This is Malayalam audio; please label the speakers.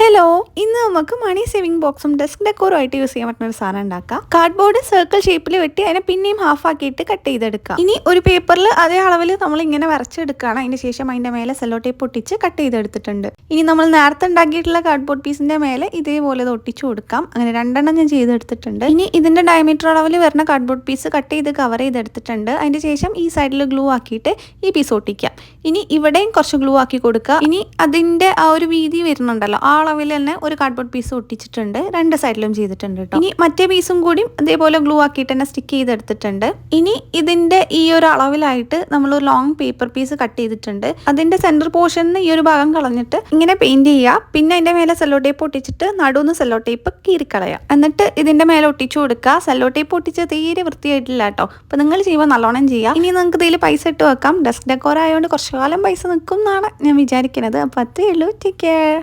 Speaker 1: ഹലോ, ഇന്ന് നമുക്ക് മണി സേവിംഗ് ബോക്സും ഡെസ്ക് ഡെക്കോറും ആയിട്ട് യൂസ് ചെയ്യാൻ പറ്റുന്ന ഒരു സാധനം ഉണ്ടാക്കാം. കാർഡ്ബോർഡ് സർക്കിൾ ഷേപ്പിൽ വെട്ടി അതിനെ പിന്നെയും ഹാഫ് ആക്കിയിട്ട് കട്ട് ചെയ്തെടുക്കാം. ഇനി ഒരു പേപ്പറിൽ അതേ അളവിൽ നമ്മൾ ഇങ്ങനെ വരച്ചെടുക്കുകയാണ്. അതിന് ശേഷം അതിന്റെ മേലെ സെല്ലോ ടേപ്പ് ഒട്ടിച്ച് കട്ട് ചെയ്തെടുത്തിട്ടുണ്ട്. ഇനി നമ്മൾ നേരത്തെ ഉണ്ടാക്കിയിട്ടുള്ള കാർഡ്ബോർഡ് പീസിന്റെ മേലെ ഇതേപോലെ ഇത് ഒട്ടിച്ചു കൊടുക്കാം. അങ്ങനെ രണ്ടെണ്ണം ഞാൻ ചെയ്തെടുത്തിട്ടുണ്ട്. ഇനി ഇതിന്റെ ഡയമീറ്റർ അളവിൽ വരുന്ന കാർഡ്ബോർഡ് പീസ് കട്ട് ചെയ്ത് കവർ ചെയ്തെടുത്തിട്ടുണ്ട്. അതിന് ശേഷം ഈ സൈഡിൽ ഗ്ലൂ ആക്കിയിട്ട് ഈ പീസ് ഒട്ടിക്കാം. ഇനി ഇവിടെയും കുറച്ച് ഗ്ലൂ ആക്കി കൊടുക്കുക. ഇനി അതിന്റെ ആ ഒരു വീതി വരുന്നുണ്ടല്ലോ, ആ അളവിൽ തന്നെ ഒരു കാർഡ്ബോർഡ് പീസ് ഒട്ടിച്ചിട്ടുണ്ട്. രണ്ട് സൈഡിലും ചെയ്തിട്ടുണ്ട് കേട്ടോ. ഇനി മറ്റേ പീസും കൂടി അതേപോലെ ഗ്ലൂ ആക്കിയിട്ട് തന്നെ സ്റ്റിക്ക് ചെയ്തെടുത്തിട്ടുണ്ട്. ഇനി ഇതിന്റെ ഈ ഒരു അളവിലായിട്ട് നമ്മൾ ഒരു ലോങ് പേപ്പർ പീസ് കട്ട് ചെയ്തിട്ടുണ്ട്. അതിന്റെ സെന്റർ പോർഷനിൽ ഈ ഒരു ഭാഗം കളഞ്ഞിട്ട് ഇങ്ങനെ പെയിന്റ് ചെയ്യുക. പിന്നെ അതിന്റെ മേലെ സെല്ലോ ടേപ്പ് ഒട്ടിച്ചിട്ട് നടുന്ന് സെല്ലോ ടേപ്പ് കീറിക്കളയുക. എന്നിട്ട് ഇതിന്റെ മേലെ ഒട്ടിച്ചു കൊടുക്കുക. സെല്ലോ ടേപ്പ് ഒട്ടിച്ച് തീരെ വൃത്തിയായിട്ടില്ല കേട്ടോ. അപ്പൊ നിങ്ങൾ ചെയ്യുമ്പോൾ നല്ലോണം ചെയ്യുക. ഇനി നിങ്ങൾക്ക് ഇതിൽ പൈസ ഇട്ട് വെക്കാം. ഡെസ്ക് ഡെക്കോർ ആയതുകൊണ്ട് കുറച്ചു കാലം പൈസ നിൽക്കും എന്നാണ് ഞാൻ വിചാരിക്കുന്നത്. അപ്പോൾ അതേ ഉള്ളൂ. Take care.